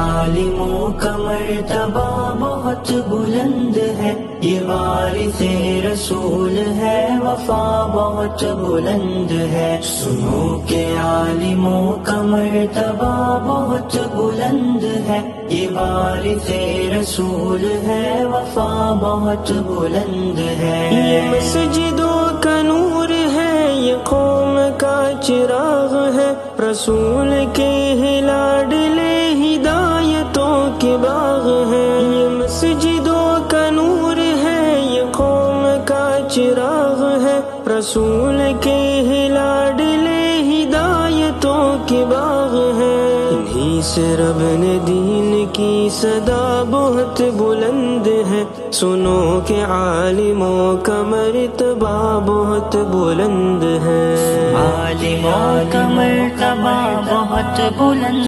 عالموں کا مرتبہ بہت بلند ہے، یہ وارث رسول ہے، وفا بہت بلند ہے۔ سنو کہ عالموں کا مرتبہ بہت بلند ہے، یہ وارث رسول ہے، وفا بہت بلند ہے۔ یہ مسجدوں کا نور ہے، یہ قوم کا چراغ ہے، رسول کے لاڈلے ہدایتوں کے باغ ہے۔ یہ مسجدوں کا نور ہے، یہ قوم کا چراغ ہے، رسول کے لاڈلے ہدایتوں کے باغ ہے۔ انہی سے رب نے دین کی صدا بہت بلند ہے، سنو کہ عالموں کا مرتبہ بہت بلند ہے۔ عالموں کا مرتبہ بہت بلند